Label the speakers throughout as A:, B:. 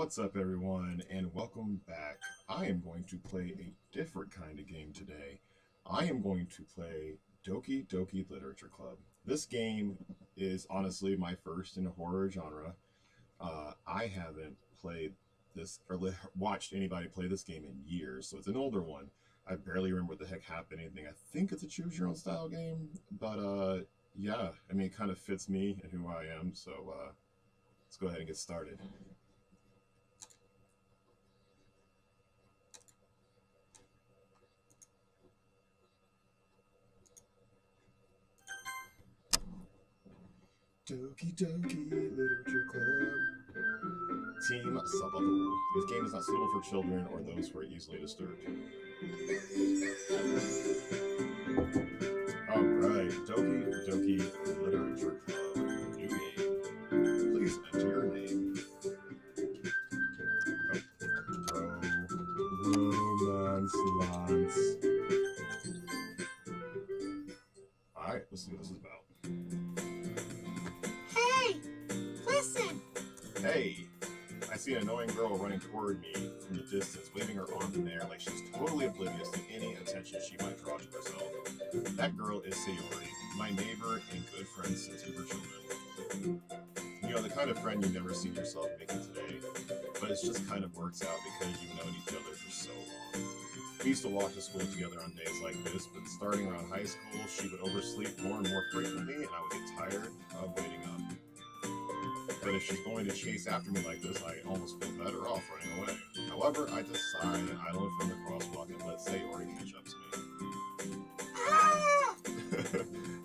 A: What's up, everyone, and welcome back. I am going to play a different kind of game today. I am going to play Doki Literature Club. This game is honestly my first in the horror genre. I haven't played this or watched anybody play this game in years, so it's an older one. I barely remember what the heck happened. Anything. I think it's a choose your own style game, but yeah, I mean, it kind of fits me and who I am. So let's go ahead and get started. Doki Literature Club. Team Sabado. This game is not suitable for children or those who are easily disturbed. Alright, Doki Literature Club. New game. Please enter your name. Romance Lance. Alright, let's see what this is about.
B: Hey! Listen!
A: Hey! I see an annoying girl running toward me from the distance, waving her arms in the air like she's totally oblivious to any attention she might draw to herself. That girl is Sayori, my neighbor and good friend since we were children. You know, the kind of friend you never seen yourself making today, but it just kind of works out because you've known each other for so long. We used to walk to school together on days like this, but starting around high school, she would oversleep more and more frequently, and I would get tired of waiting up. But if she's going to chase after me like this, I almost feel better off running away. However, I just sigh and idle in front of the crosswalk and let Sayori catch up to me.
B: Ah!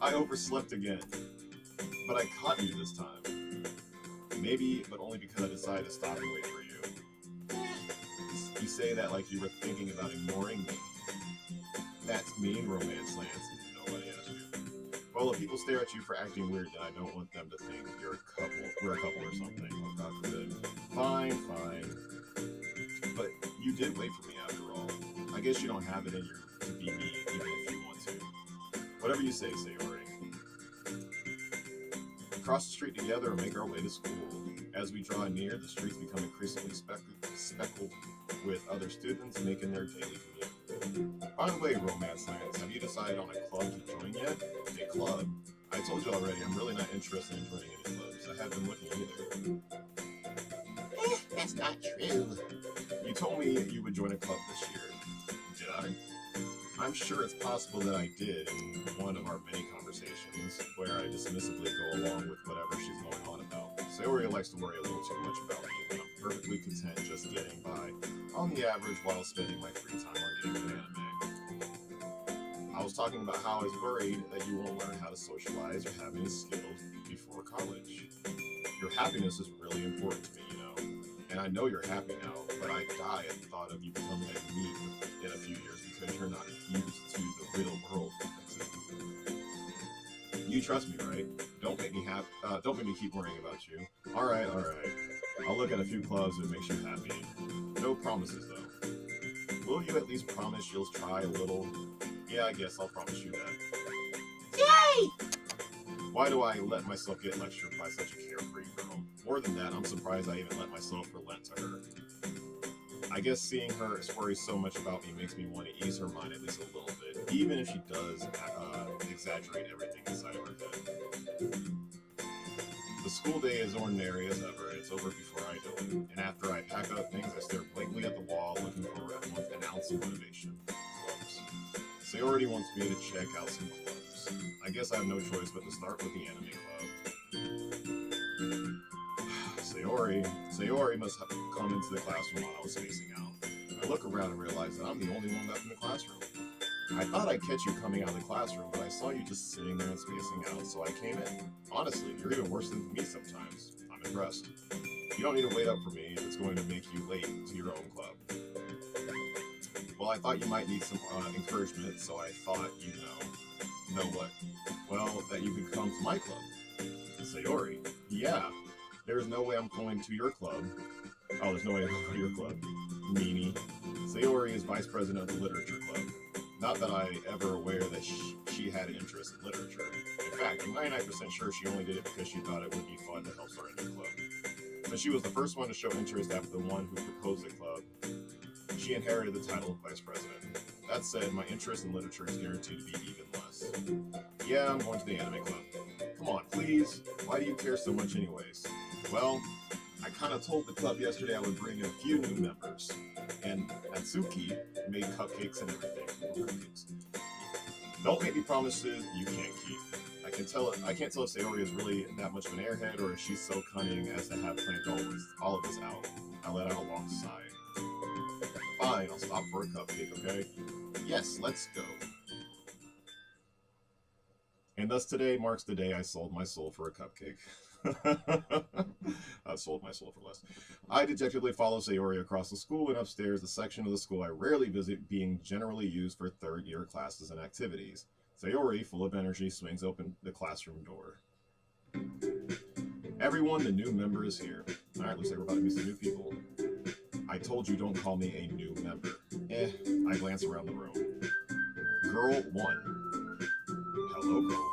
A: I overslept again. But I caught you this time. Maybe, but only because I decided to stop and wait for you. You say that like you were thinking about ignoring me. That's mean, Romance Lance. Nobody asked you. Well, if people stare at you for acting weird, then I don't want them to think we're a couple or something. Oh, God forbid. Fine. But you did wait for me after all. I guess you don't have it in you to be mean, even if you want to. Whatever you say, Sayori. We cross the street together and make our way to school. As we draw near, the streets become increasingly speckled with other students making their daily commute. By the way, Romance Lance, have you decided on a club to join yet? A club? I told you already, I'm really not interested in joining any clubs. I haven't been looking either.
B: That's not true.
A: You told me you would join a club this year. Did I? I'm sure it's possible that I did in one of our many conversations, where I dismissively go along with whatever she's going on about. Sayori likes to worry a little too much about me, and I'm perfectly content just getting by on the average while spending my free time on games and anime. I was talking about how I was worried that you won't learn how to socialize or have any skills before college. Your happiness is really important to me, you know. And I know you're happy now, but I die at the thought of you becoming like me in a few years because you're not used to the real world. You trust me, right? Don't make me don't make me keep worrying about you. All right. I'll look at a few clubs if it makes you happy. No promises though. Will you at least promise you'll try a little? Yeah, I guess I'll promise you that.
B: Yay!
A: Why do I let myself get lectured by such a carefree girl? More than that, I'm surprised I even let myself relent to her. I guess seeing her worry so much about me makes me want to ease her mind at least a little bit, even if she does exaggerate everything inside of her head. The school day is ordinary as ever. It's over before I know it. And after I pack up things, I stare blankly at the wall looking for an ounce of motivation. Clubs. Sayori wants me to check out some clubs. I guess I have no choice but to start with the anime club. Sayori must have come into the classroom while I was spacing out. I look around and realize that I'm the only one left in the classroom. I thought I'd catch you coming out of the classroom, but I saw you just sitting there and spacing out, so I came in. Honestly, you're even worse than me sometimes. I'm impressed. You don't need to wait up for me if it's going to make you late to your own club. Well, I thought you might need some encouragement, so I thought you'd know. Know what? Well, that you could come to my club. Sayori. Yeah. There's no way I'm going to your club. Oh, there's no way I'm going to your club. Meanie. Sayori is vice president of the literature club. Not that I ever aware that she had an interest in literature. In fact, I'm 99% sure she only did it because she thought it would be fun to help start a new club. but she was the first one to show interest after the one who proposed the club. She inherited the title of vice president. That said, my interest in literature is guaranteed to be even less. Yeah, I'm going to the anime club. Come on, please. Why do you care so much anyways? Well, I kind of told the club yesterday I would bring in a few new members. And Natsuki made cupcakes and everything. Cupcakes. Don't make me promises you can't keep. I can't tell if Sayori is really that much of an airhead or if she's so cunning as to have planned all of this out. I let out a long sigh. Fine, I'll stop for a cupcake, okay? Yes, let's go. And thus today marks the day I sold my soul for a cupcake. I sold my soul for less. I dejectedly follow Sayori across the school and upstairs, the section of the school I rarely visit being generally used for third-year classes and activities. Sayori, full of energy, swings open the classroom door. Everyone, the new member is here. Alright, looks like we're about to meet some new people. I told you don't call me a new member. I glance around the room. Girl 1. Hello, Girl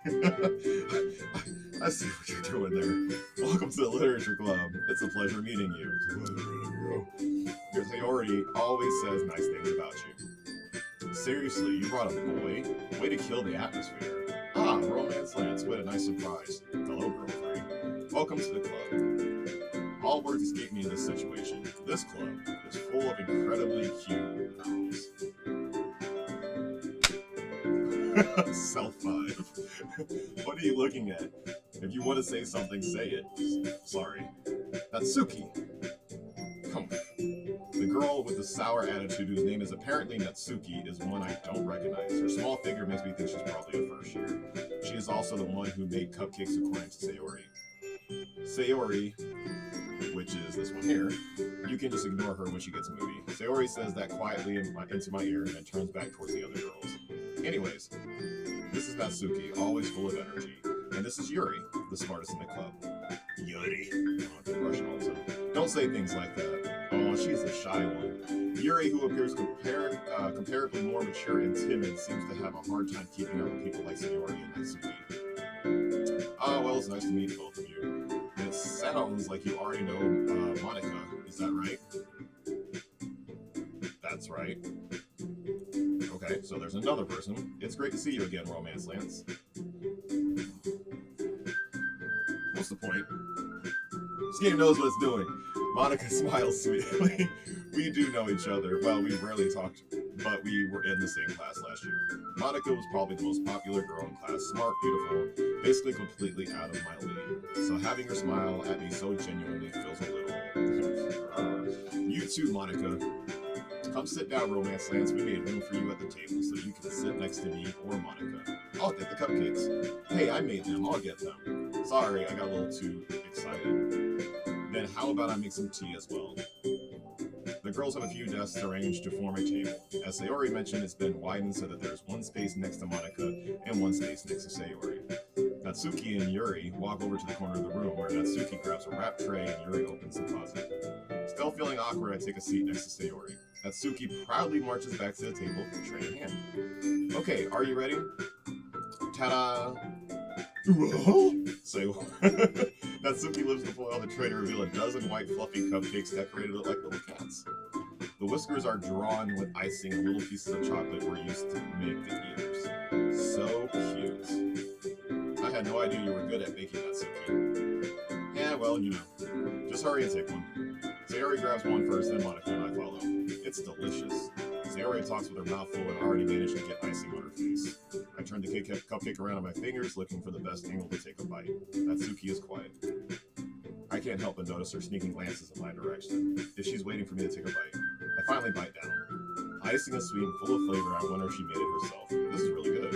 A: 1. I see what you're doing there. Welcome to the Literature Club. It's a pleasure meeting you. It's a pleasure meeting you. Your Sayori always says nice things about you. Seriously, you brought a boy? Way to kill the atmosphere. Ah, Romance Lance, what a nice surprise. Hello, girlfriend. Welcome to the club. All words escape me in this situation. This club is full of incredibly cute girls. Self 5. What are you looking at? If you want to say something, say it. Sorry. Natsuki. Come on. The girl with the sour attitude whose name is apparently Natsuki is one I don't recognize. Her small figure makes me think she's probably a first year. She is also the one who made cupcakes according to Sayori. Sayori, which is this one here, you can just ignore her when she gets moody. Sayori says that quietly into my ear and then turns back towards the other girls. Anyways, this is Natsuki, always full of energy. And this is Yuri, the smartest in the club. Yuri. Oh, Russian also. Don't say things like that. Oh, she's the shy one. Yuri, who appears comparably more mature and timid, seems to have a hard time keeping up with people like Sayori and Natsuki. Ah, well, it's nice to meet both of you. And it sounds like you already know Monica. Is that right? That's right. Okay, so there's another person. It's great to see you again, Romance Lance. What's the point? This game knows what it's doing. Monica smiles sweetly. We do know each other. Well, we rarely talked, but we were in the same class last year. Monica was probably the most popular girl in class. Smart, beautiful, basically completely out of my league. So having her smile at me so genuinely feels a little... You too, Monica. Come sit down, Romance Lance. We made room for you at the table so you can sit next to me or Monica. I'll get the cupcakes. Hey, I made them. I'll get them. Sorry, I got a little too excited. Then how about I make some tea as well? The girls have a few desks arranged to form a table. As Sayori mentioned, it's been widened so that there's one space next to Monica and one space next to Sayori. Natsuki and Yuri walk over to the corner of the room where Natsuki grabs a wrap tray and Yuri opens the closet. Still feeling awkward, I take a seat next to Sayori. Natsuki proudly marches back to the table, tray in hand. Okay, are you ready? Ta-da! Say Natsuki lifts the foil of the tray to reveal a dozen white fluffy cupcakes decorated like little cats. The whiskers are drawn with icing and little pieces of chocolate were used to make the ears. So cute. I had no idea you were good at baking, Natsuki. Yeah, well, you know. Just hurry and take one. Sayori grabs one first, then Monica and I follow. It's delicious. Sayori talks with her mouth full and already managed to get icing on her face. I turn the cupcake around on my fingers, looking for the best angle to take a bite. Natsuki is quiet. I can't help but notice her sneaking glances in my direction. If she's waiting for me to take a bite. I finally bite down. Icing is sweet and full of flavor. I wonder if she made it herself. This is really good.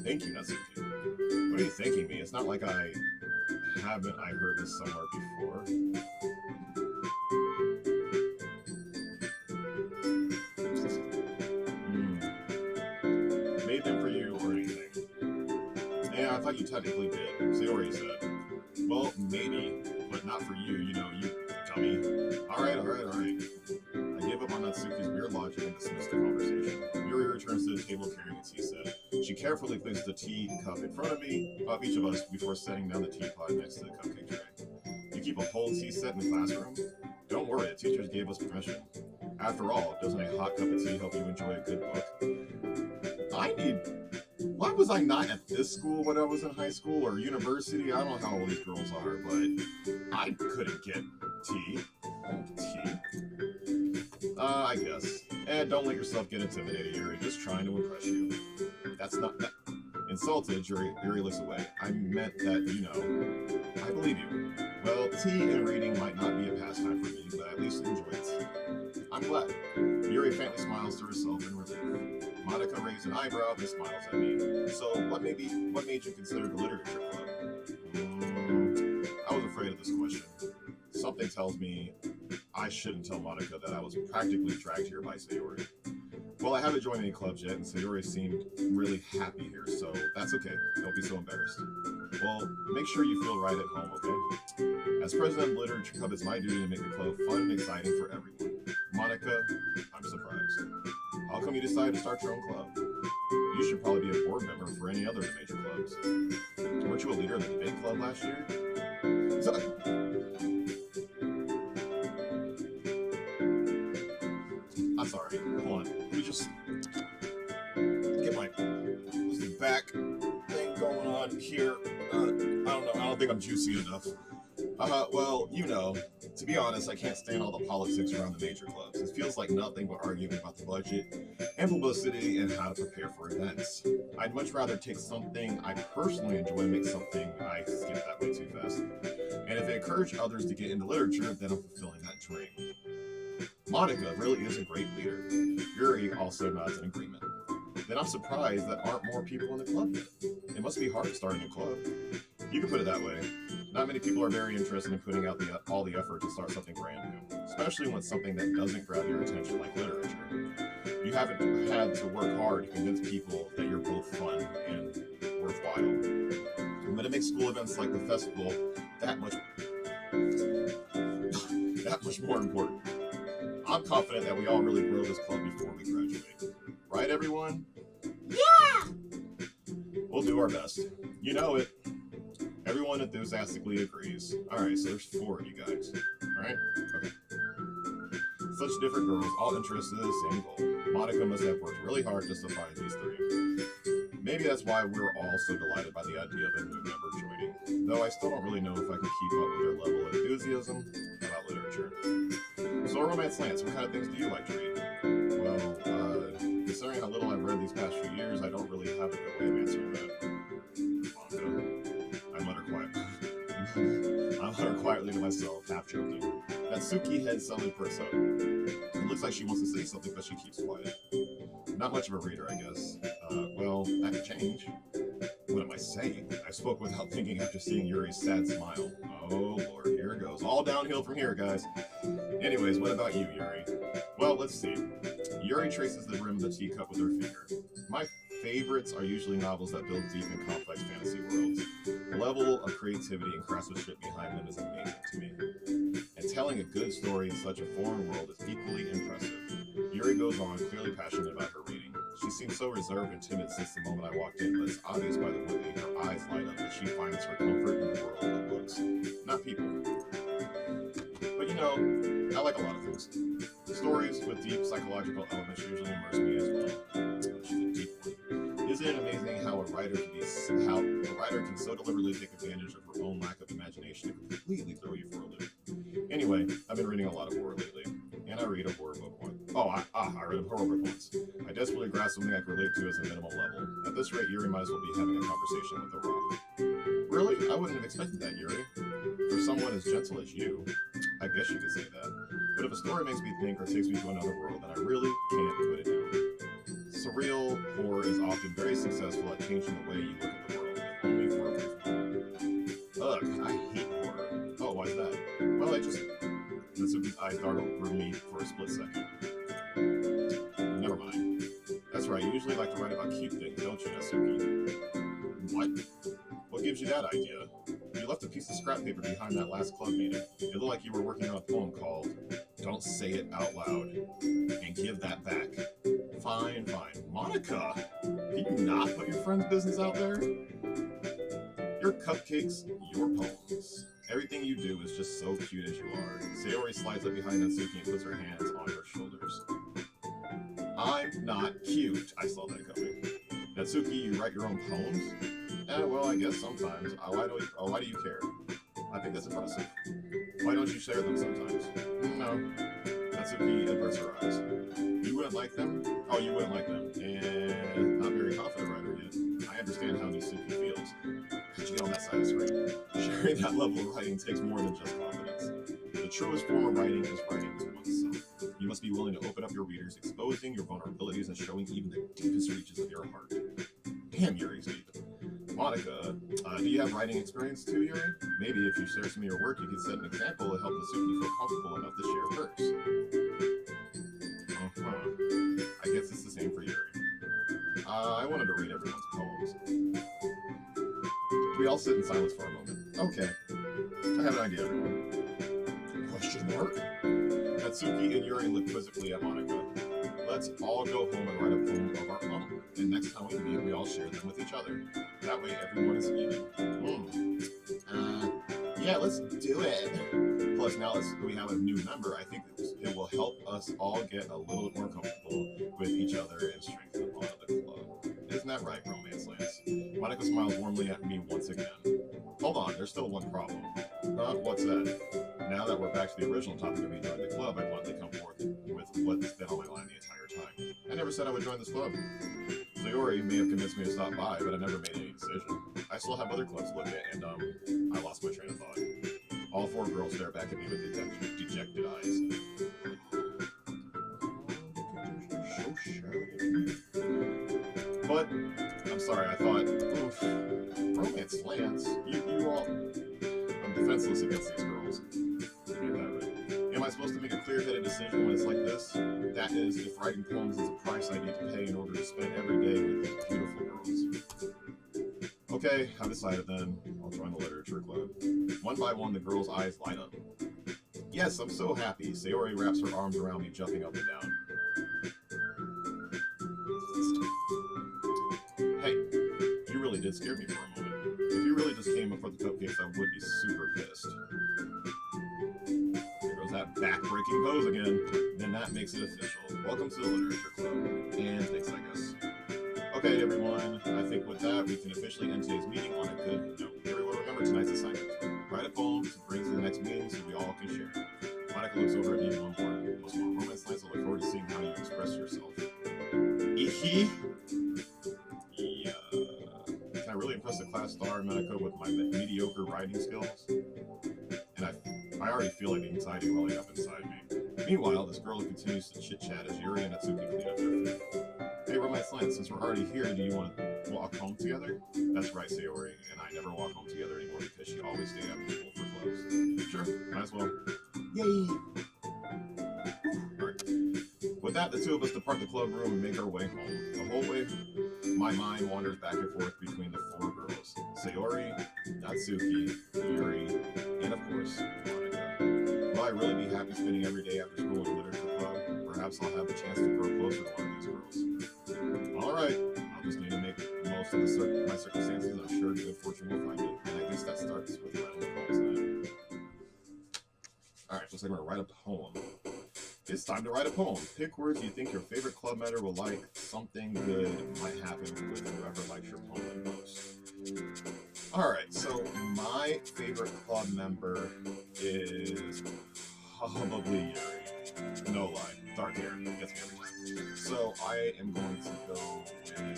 A: Thank you, Natsuki. What are you thanking me? It's not like I heard this somewhere before. Made them for you or anything? Yeah, I thought you technically did. Sayori said. Well, maybe, but not for you, you know, you dummy. Alright. I gave up on Natsuki's weird logic and dismissed the conversation. Yuri returns to the table carrying a tea set. She carefully places the tea cup in front of each of us before setting down the teapot next to the cupcake tray. You keep a whole tea set in the classroom? Don't worry, the teachers gave us permission. After all, doesn't a hot cup of tea help you enjoy a good book? Why was I not at this school when I was in high school or university? I don't know how old these girls are, but I couldn't get tea. I guess. And don't let yourself get intimidated, Yuri. Just trying to impress you. That's not that. Insulted, Yuri looks away. I meant that, I believe you. Well, tea and reading might not be a pastime for me, but at least enjoy it. I'm glad. Yuri faintly smiles to herself in relief. Monica raised an eyebrow and smiles at me. So, what made you consider the literature club? I was afraid of this question. Something tells me I shouldn't tell Monica that I was practically dragged here by Sayori. Well, I haven't joined any clubs yet, and Sayori seemed really happy here, so that's okay. Don't be so embarrassed. Well, make sure you feel right at home, okay? As president of the Literature Club, it's my duty to make the club fun and exciting for everyone. Monica, I'm surprised. How come you decided to start your own club? You should probably be a board member for any other of the major clubs. Weren't you a leader of the debate club last year? I'm sorry. Hold on. Let me just get my back thing going on here. I don't know. I don't think I'm juicy enough. Well, to be honest, I can't stand all the politics around the major clubs. It feels like nothing but arguing about the budget and publicity and how to prepare for events. I'd much rather take something I personally enjoy and make something I skip that way too fast. And if I encourage others to get into literature, then I'm fulfilling that dream. Monica really is a great leader. Yuri also nods in agreement. Then I'm surprised that aren't more people in the club yet. It must be hard to start a new club. You can put it that way. Not many people are very interested in putting out all the effort to start something brand new, especially when it's something that doesn't grab your attention like literature. You haven't had to work hard to convince people that you're both fun and worthwhile. But it makes school events like the festival that much more important. I'm confident that we all really grow this club before we graduate. Right, everyone?
B: Yeah!
A: We'll do our best. You know it. Everyone enthusiastically agrees. Alright, so there's 4 of you guys. Alright? Okay. Such different girls, all interested in the same goal. Monica must have worked really hard just to find these 3. Maybe that's why we're all so delighted by the idea of a new member joining. Though I still don't really know if I can keep up with their level of enthusiasm about literature. So, Romance Lance, what kind of things do you like to read? Well, considering how little I've read these past few years, I don't really have a good way of answering that. Monica, I mutter quietly to myself, half joking. Natsuki head suddenly perks up. It looks like she wants to say something, but she keeps quiet. Not much of a reader, I guess. Well, that could change. What am I saying? I spoke without thinking after seeing Yuri's sad smile. Oh, Lord, here it goes. All downhill from here, guys. Anyways, what about you, Yuri? Well, let's see. Yuri traces the rim of the teacup with her finger. My favorites are usually novels that build deep and complex fantasy worlds. The level of creativity and craftsmanship behind them is amazing to me. And telling a good story in such a foreign world is equally impressive. Yuri goes on, clearly passionate about her reading. She seems so reserved and timid since the moment I walked in, but it's obvious by the way her eyes light up that she finds her comfort in the world of books, not people. But I like a lot of things. Stories with deep psychological elements usually immerse me as well. She's a deep one. Isn't it amazing how a writer can so deliberately take advantage of her own lack of imagination and completely throw you for a loop? Anyway, I've been reading a lot of horror lately, and I read a horror book once. I read a horror book once. I desperately grasped something I could relate to as a minimal level. At this rate, Yuri might as well be having a conversation with the rock. Really? I wouldn't have expected that, Yuri. For someone as gentle as you, I guess you could say that. But if a story makes me think or takes me to another world, then I really can't put it down. Surreal horror is often very successful at changing the way you look at the world, if only for a brief moment. Ugh, I hate horror. Oh, why's that? Well, Natsuki's eyes darted through me for a split second. Never mind. That's right, you usually like to write about cute things, don't you, Natsuki? What? What gives you that idea? You left a piece of scrap paper behind that last club meeting. It looked like you were working on a poem called Don't Say It Out Loud. And give that back. Fine. Monica, can you not put your friend's business out there? Your cupcakes, your poems. Everything you do is just so cute as you are. Sayori slides up behind Natsuki and puts her hands on her shoulders. I'm not cute. I saw that coming. Natsuki, you write your own poems? Well, I guess sometimes. Why do you care? I think that's impressive. Why don't you share them sometimes? No. Natsuki averts her eyes. You wouldn't like them? Oh, you wouldn't like them. And not very confident writer yet. I understand how Natsuki feels. How'd you get on that side of the screen? Sharing that level of writing takes more than just confidence. The truest form of writing is writing to oneself. You must be willing to open up your readers, exposing your vulnerabilities and showing even the deepest reaches of your heart. Damn, Yuri's deep. Monica, do you have writing experience too, Yuri? Maybe if you share some of your work, you could set an example to help Natsuki feel comfortable enough to share hers. I guess it's the same for Yuri. I wanted to read everyone's poems. We all sit in silence for a moment. Okay, I have an idea, everyone. Question mark? Natsuki and Yuri look quizzically at Monica. Let's all go home and write a poem of our own. And next time we meet, we all share them with each other. That way everyone is even.
B: Yeah, let's do it.
A: Plus, now that we have a new member, I think it will help us all get a little more comfortable with each other and strengthen the bond of the club. Isn't that right, Romance Lance? Monica smiles warmly at me once again. Hold on, there's still one problem. What's that? Now that we're back to the original topic of me joining the club, I bluntly come forth with what's been on my mind the entire time. I never said I would join this club. Sayori may have convinced me to stop by, but I never made any decision. I still have other clubs to look at, and I lost my train of thought. All four girls stare back at me with dejected eyes. So shouty. But I'm sorry, I thought, oof, Romance Lance, you all. I'm defenseless against these girls. Get that right. Am I supposed to make a clear-headed decision when it's like this? That is, if writing poems is a price I need to pay in order to spend every day with these beautiful girls. Okay, I've decided then. I'll join the literature club. One by one, the girls' eyes light up. Yes, I'm so happy. Sayori wraps her arms around me, jumping up and down. Hey, you really did scare me for a moment. If you really just came up for the cupcakes, I would be super pissed. There goes that back-breaking pose again. Then that makes it official. Welcome to the literature club. And thanks, I guess. Okay, everyone. I think with that, we can officially end today's meeting on a good note. Everyone remember tonight's assignment. Write a poem to bring to the next meeting so we all can share. Monica looks over at me one more. Most more Romance Lance, I look forward to seeing how you express yourself. Eehee. Yeah. Can I really impress the class star, Monica, with my mediocre writing skills? And I already feel like anxiety welling up inside me. Meanwhile, this girl continues to chit-chat as Yuri and Natsuki clean up their food. Hey, Romance Lance, since we're already here, do you want to walk home together? That's right, Sayori, and I never walk home together anymore because she always stayed after school for clubs. Sure, might as well.
B: Yay!
A: Alright. With that, the two of us depart the club room and make our way home. The whole way, my mind wanders back and forth between the four girls. Sayori, Natsuki, Yuri, and of course, Monica. Will I really be happy spending every day after school in literature club? Perhaps I'll have the chance to grow closer to one of these girls. Alright, I'll just need to make the most of my circumstances. I'm sure good fortune will find me. And I guess that starts with writing poems then. Alright, looks like I'm going to write a poem. It's time to write a poem. Pick words you think your favorite club member will like. Something good might happen with whoever likes your poem the most. Alright, so my favorite club member is probably Yuri. No lie. Dark hair. Gets me every time. So I am going to go with...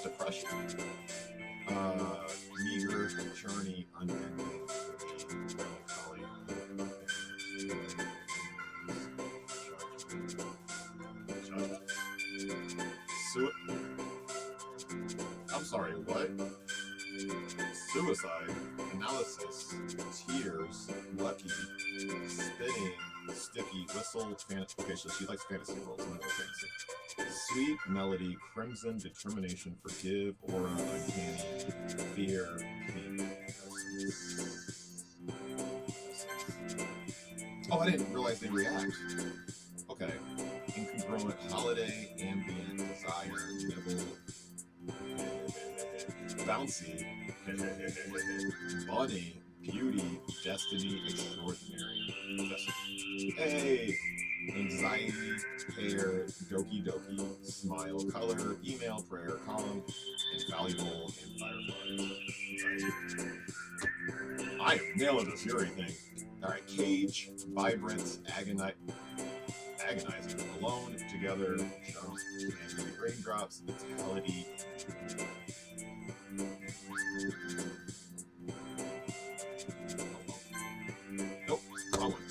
A: Depression. Meager, journey, unending, melancholy. I'm sorry, what? Suicide, analysis, tears, lucky, spinning, sticky, whistle, fantasy. Okay, so she likes fantasy roles. I'm gonna go fantasy. Sweet melody, crimson, determination, forgive, aura, uncanny, fear, pink. Oh, I didn't realize they react. Okay. Incongruent holiday ambient desire, nibble, bouncy, bunny, beauty, destiny, extraordinary. Hey, anxiety, hair, doki doki, smile, color, email, prayer, calm, invaluable, and fireflies. I am nailing this Fury thing. Alright, cage, vibrant, agonizing, alone, together, jump, and raindrops, vitality. Nope, wrong one.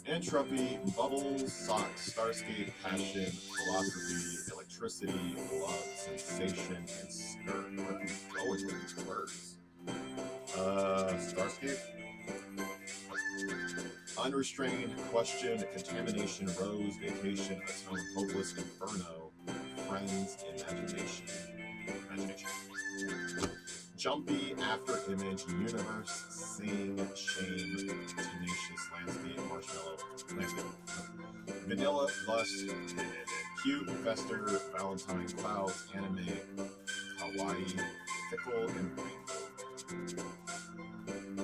A: Entropy, bubbles, socks, starscape, passion, philosophy, electricity, love, sensation, and skirt. Where are we going with these words? Starscape? Unrestrained, question, contamination, rose, vacation, atone, hopeless, inferno, friends, imagination. Jumpy, after image, universe, sing, shame, tenacious, landscape, marshmallow, landscape. Vanilla, lust, cute, fester, valentine, clouds, anime, kawaii, fickle, and rainbow.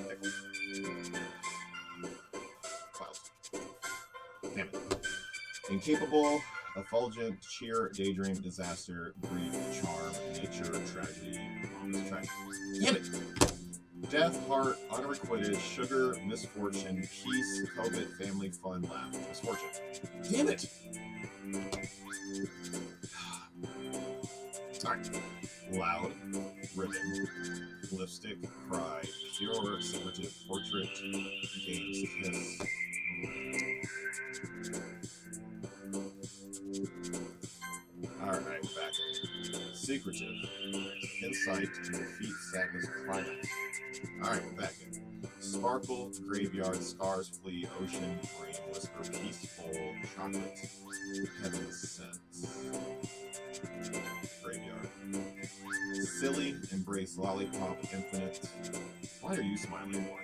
A: Fickle. Clouds. Damn it. Incapable, effulgent, cheer, daydream, disaster, grief, charm, nature, tragedy, tragedy. Damn it! Death, heart, unrequited, sugar, misfortune, peace, COVID, family, fun, laugh, misfortune. Damn it! Alright. Loud, ribbon, lipstick, cry, pure, secretive, portrait, games, kiss. Alright, back in. Secretive, insight, defeat, sadness, climax. Alright, we're back in. Sparkle, graveyard, scars, flee, ocean, rain, whisper, peaceful, chocolate, heaven sense. Graveyard. Silly, embrace, lollipop, infinite. Why are you smiling more?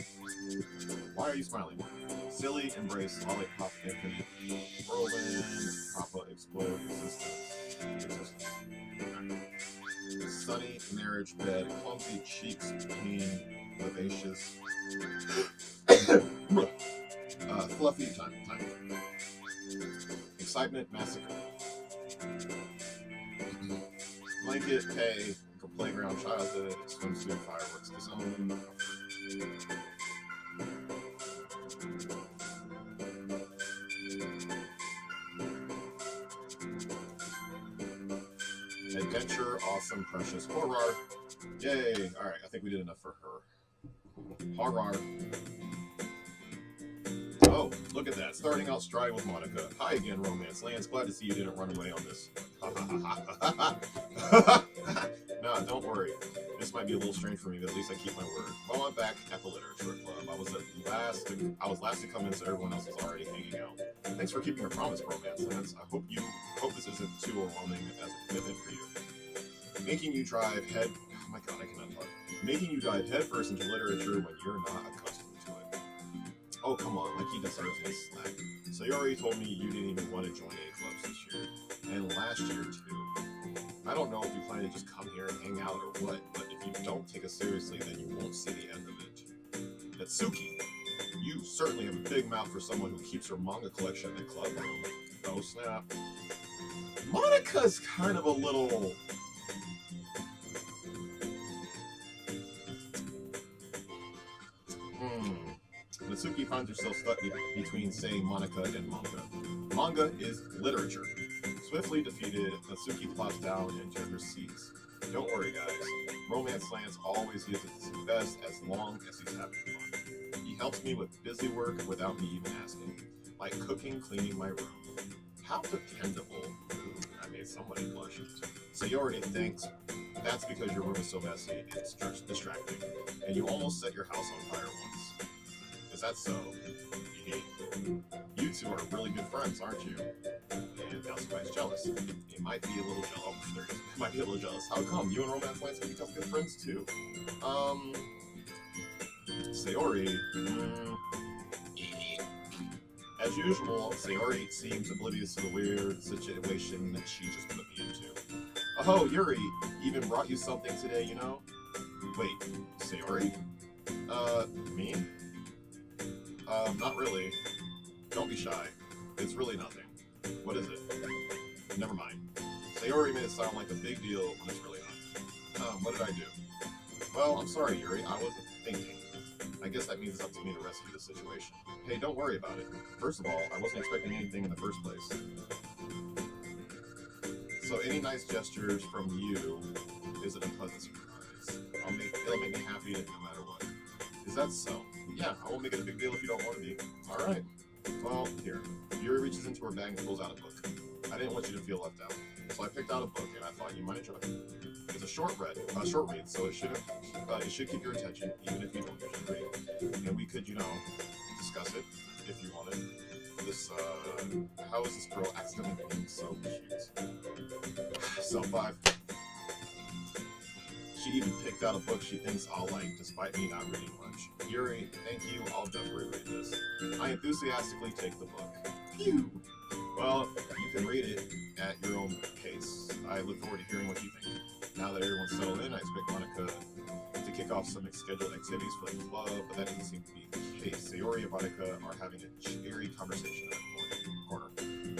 A: Why are you smiling more? Silly, embrace, lollipop, infinite. Whirlwind, papa, explode, existence. Sunny, marriage, bed, clumsy, cheeks, pain, vivacious. Fluffy, time. Excitement, massacre. Blanket, pay, playground, childhood, swimsuit, fireworks, disown. Adventure, awesome, precious, horror. Yay! Alright, I think we did enough for her. Horror. Oh, look at that. Starting out stride with Monica. Hi again, Romance Lance. Glad to see you didn't run away on this. Nah, don't worry. This might be a little strange for me, but at least I keep my word. Well, I'm back at the Literature Club. I was last to come in, so everyone else is already hanging out. Thanks for keeping your promise, Romance Lance. I hope this isn't too overwhelming as a commitment for you. Making you dive headfirst into literature when you're not accustomed to it. Oh, come on, like he deserves a slack. So you already told me you didn't even want to join any clubs this year. And last year, too. I don't know if you plan to just come here and hang out or what, but if you don't take us seriously, then you won't see the end of it. Natsuki, you certainly have a big mouth for someone who keeps her manga collection in the club room. Oh, snap. Monica's kind of a little... Natsuki finds herself stuck between saying Monica and manga. Manga is literature. Swiftly defeated, Natsuki plops down into her seats. Don't worry, guys. Romance Lance always gives it his best as long as he's having fun. He helps me with busy work without me even asking. Like cooking, cleaning my room. How dependable. Ooh, I made somebody blush. Sayori, thanks. That's because your room is so messy, it's distracting. And you almost set your house on fire once. Is that so? You two are really good friends, aren't you? And now somebody's jealous. It might be a little jealous. Oh, there it is. It might be a little jealous. How come? You and Romance Lance have become good friends too. Sayori. As As usual, Sayori seems oblivious to the weird situation that she just put me into. Oh, Yuri even brought you something today, you know? Wait, Sayori? Me? Not really. Don't be shy. It's really nothing. What is it? Never mind. Sayori made it sound like a big deal when it's really not. What did I do? Well, I'm sorry, Yuri. I wasn't thinking. I guess that means it's up to me to rescue the situation. Hey, don't worry about it. First of all, I wasn't expecting anything in the first place. So any nice gestures from you is an unpleasant surprise. It'll make me happy no matter what. Is that so? Yeah, I won't make it a big deal if you don't want to be. Alright. Well, here. Yuri reaches into her bag and pulls out a book. I didn't want you to feel left out. So I picked out a book and I thought you might enjoy it. It's a short read, so it should keep your attention even if you don't usually read. And we could, discuss it if you wanted. How is this girl accidentally being so cute? So 5. She even picked out a book she thinks I'll like, despite me not reading much. Yuri, thank you, I'll definitely read this. I enthusiastically take the book. Phew! Well, you can read it at your own pace. I look forward to hearing what you think. Now that everyone's settled in, I expect Monica to kick off some scheduled activities for the club, but that doesn't seem to be the case. Sayori and Monica are having a cheery conversation in the corner.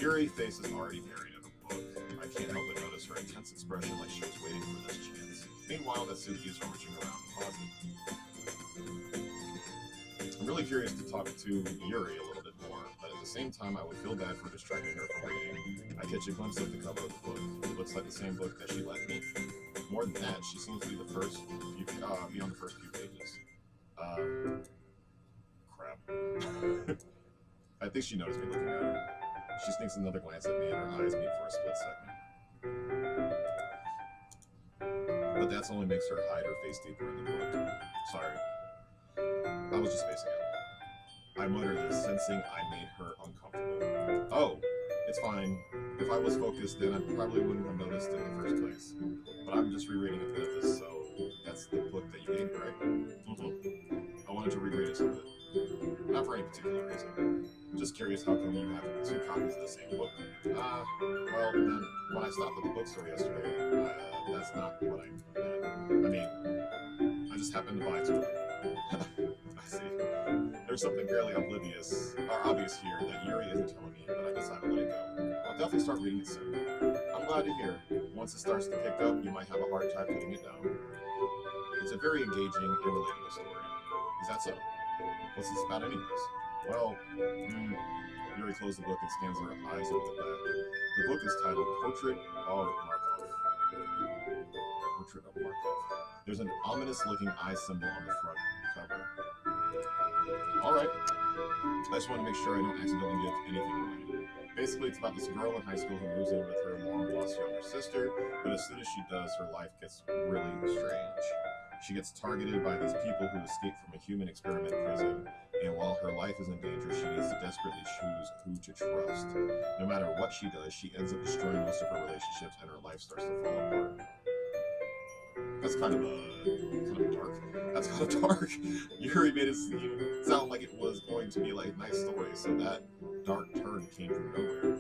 A: Yuri's face is already buried in a book. I can't help but notice her intense expression like she was waiting for this chance. Meanwhile, Natsuki is rummaging around the closet. I'm really curious to talk to Yuri a little bit more, but at the same time, I would feel bad for distracting her from reading. I catch a glimpse of the cover of the book. It looks like the same book that she lent me. More than that, she seems to be be on the first few pages. Crap. I think she noticed me looking at her. She sneaks another glance at me and her eyes meet for a split second. But that only makes her hide her face deeper in the book. Sorry. I was just facing it. I muttered this, sensing I made her uncomfortable. Oh, it's fine. If I was focused, then I probably wouldn't have noticed in the first place. But I'm just rereading a bit of this, so that's the book that you gave me, right? Mm-hmm. I wanted to reread it a bit. Not for any particular reason. Just curious how come you have 2 copies of the same book. Well, then, when I stopped at the bookstore yesterday, that's not what I meant. I mean, I just happened to buy 2 of them. I see. There's something fairly obvious here that Yuri isn't telling me, but I decided to let it go. I'll definitely start reading it soon. I'm glad to hear. Once it starts to pick up, you might have a hard time putting it down. It's a very engaging and relatable story. Is that so? What's this about anyways? Well, Yuri closed the book and scans her eyes over the back. The book is titled Portrait of Markov. Portrait of Markov. There's an ominous-looking eye symbol on the front cover. Alright. I just want to make sure I don't accidentally give anything away. Basically, it's about this girl in high school who moves in with her long-lost younger sister, but as soon as she does, her life gets really strange. She gets targeted by these people who escaped from a human experiment prison, and while her life is in danger, she needs to desperately choose who to trust. No matter what she does, she ends up destroying most of her relationships, and her life starts to fall apart. That's kind of dark. That's kind of dark. Yuri made it sound like it was going to be like a nice story, so that dark turn came from nowhere.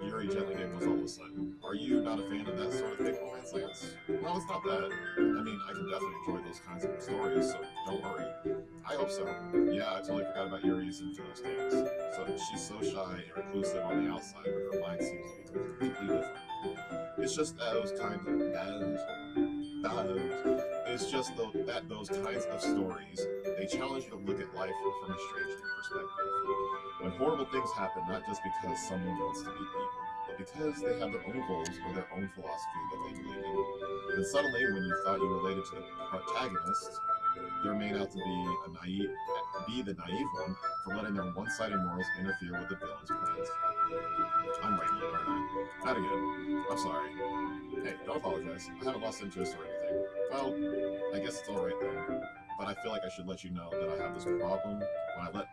A: Yuri gently giggles all of a sudden. Are you not a fan of that sort of fake romance, Lance? No, it's not that. I mean, I can definitely enjoy those kinds of stories, so don't worry. I hope so. Yeah, I totally forgot about Yuri's into those things. So she's so shy and reclusive on the outside, but her mind seems to be completely different. It's just those kinds of stories, they challenge you to look at life from a strange new perspective. When horrible things happen, not just because someone wants to be evil, but because they have their own goals or their own philosophy that they believe in. Then suddenly, when you thought you related to the protagonist, they're made out to be the naive one for letting their one-sided morals interfere with the villain's plans. I'm rambling, aren't I? Not again. I'm sorry. Hey, don't apologize. I haven't lost interest or anything. Well, I guess it's alright then. But I feel like I should let you know that I have this problem. When I let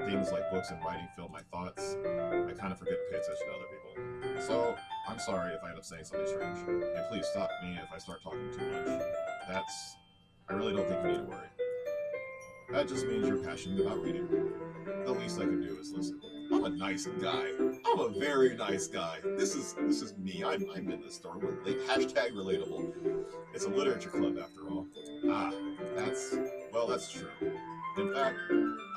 A: things like books and writing fill my thoughts, I kind of forget to pay attention to other people. So, I'm sorry if I end up saying something strange. And please stop me if I start talking too much. I really don't think you need to worry. That just means you're passionate about reading. The least I can do is listen. I'm a nice guy. I'm a very nice guy. This is me. I'm in this store with hashtag relatable. It's a literature club after all. Ah, that's true. In fact,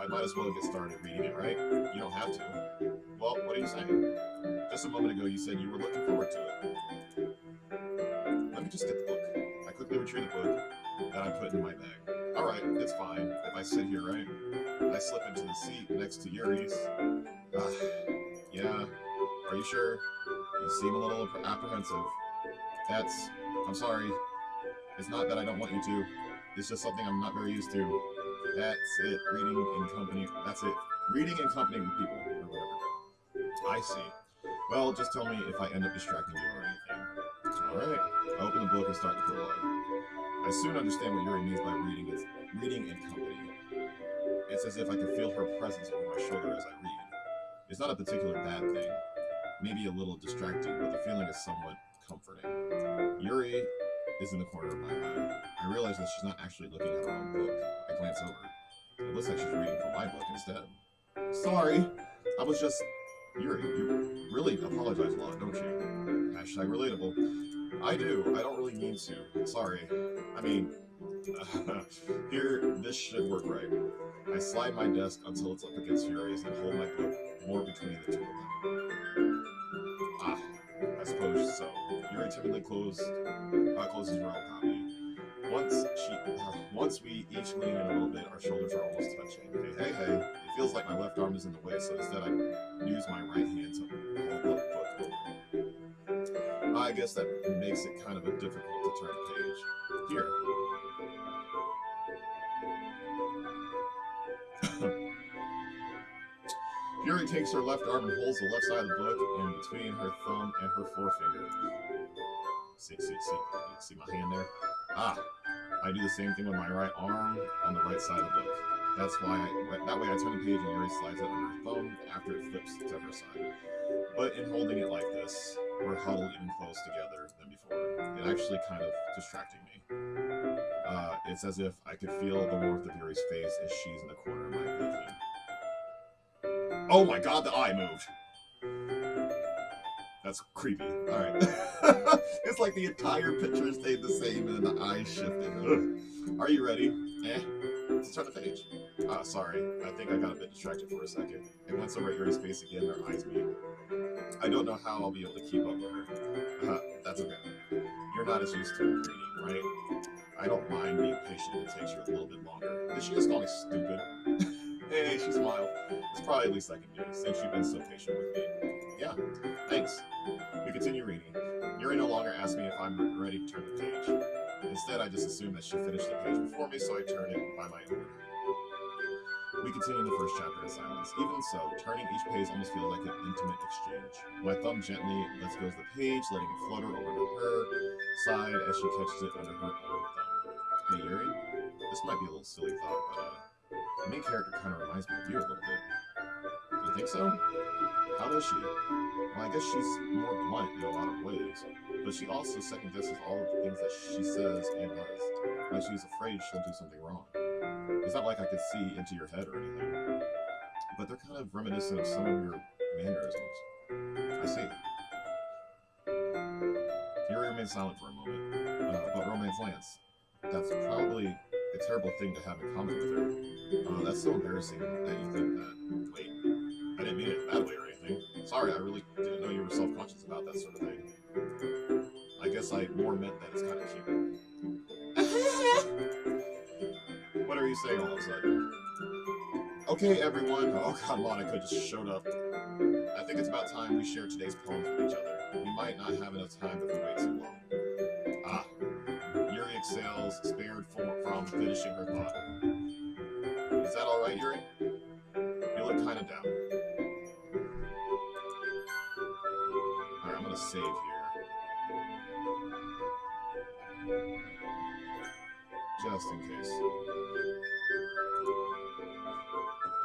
A: I might as well get started reading it, right? You don't have to. Well, what are you saying? Just a moment ago you said you were looking forward to it. Let me just get the book. I quickly retrieve the book that I put in my bag. Alright, it's fine. If I sit here, right? I slip into the seat next to Yuri's. Yeah. Are you sure? You seem a little apprehensive. I'm sorry. It's not that I don't want you to. It's just something I'm not very used to. That's it. That's it. Reading in company with people, or whatever. I see. Well, just tell me if I end up distracting you or anything. Alright. I open the book and start the prologue. I soon understand what Yuri means by reading in company. It's as if I can feel her presence over my shoulder as I read. It's not a particular bad thing. Maybe a little distracting, but the feeling is somewhat comforting. Yuri is in the corner of my eye. I realize that she's not actually looking at her own book. I glance over. It looks like she's reading from my book instead. Sorry, I was just... Yuri, you really apologize a lot, don't you? Hashtag relatable. I do. I don't really mean to. Sorry. I mean... Here, this should work right. I slide my desk until it's up against Yuri's and hold my book more between the two of them. I suppose so. Yuri timidly closes her own copy. Once we each lean in a little bit, our shoulders are almost touching. Hey. It feels like my left arm is in the way, so instead I use my right hand to hold the book open. I guess that makes it kind of difficult to turn the page. Here. Yuri takes her left arm and holds the left side of the book in between her thumb and her forefinger. See my hand there? I do the same thing with my right arm on the right side of the book. That way I turn the page and Yuri slides it under her thumb after it flips to her side. But in holding it like this, we're huddled even close together than before. It actually kind of distracting me. It's as if I could feel the warmth of Yuri's face as she's in the corner of my vision. Oh my god, the eye moved! That's creepy. Alright. It's like the entire picture stayed the same and then the eyes shifted. Ugh. Are you ready? Let's turn the page. Sorry. I think I got a bit distracted for a second. It went over at Yuri's face again, their eyes meet. I don't know how I'll be able to keep up with her. That's okay. You're not as used to reading, right? I don't mind being patient if it takes you a little bit longer. Did she just call me stupid? Hey, she smiled. It's probably the least I can do, since you've been so patient with me. Yeah, thanks. We continue reading. Yuri no longer asks me if I'm ready to turn the page. Instead, I just assume that she finished the page before me, so I turn it by my own. We continue the first chapter in silence. Even so, turning each page almost feels like an intimate exchange. My thumb gently lets go of the page, letting it flutter over to her side as she catches it under her own thumb. Hey Yuri, this might be a little silly thought, but the main character kind of reminds me of you a little bit. You think so? How does she? Well, I guess she's more blunt in a lot of ways, but she also second guesses all of the things that she says and does. Like she's afraid she'll do something wrong. It's not like I could see into your head or anything, but they're kind of reminiscent of some of your mannerisms. I see. Yuri remains silent for a moment, but Romance Lance. That's probably a terrible thing to have in common with her. That's so embarrassing that you think that. Wait, I didn't mean it in a bad way or anything. Sorry, I really didn't know you were self-conscious about that sort of thing. I guess I more meant that it's kind of cute. What are you saying all of a sudden? Okay, everyone. Oh, come on, I could just showed up. I think it's about time we share today's poems with each other. We might not have enough time if we wait too long. Yuri exhales, spared from finishing her thought. Is that alright, Yuri? You look kind of down. Alright, I'm gonna save here. Just in case.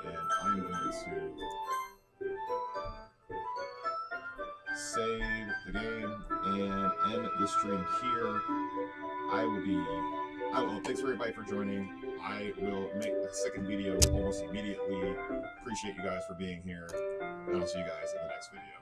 A: And I'm going to save the game and end the stream here. Thanks for everybody for joining. I will make a second video almost immediately. Appreciate you guys for being here, and I'll see you guys in the next video.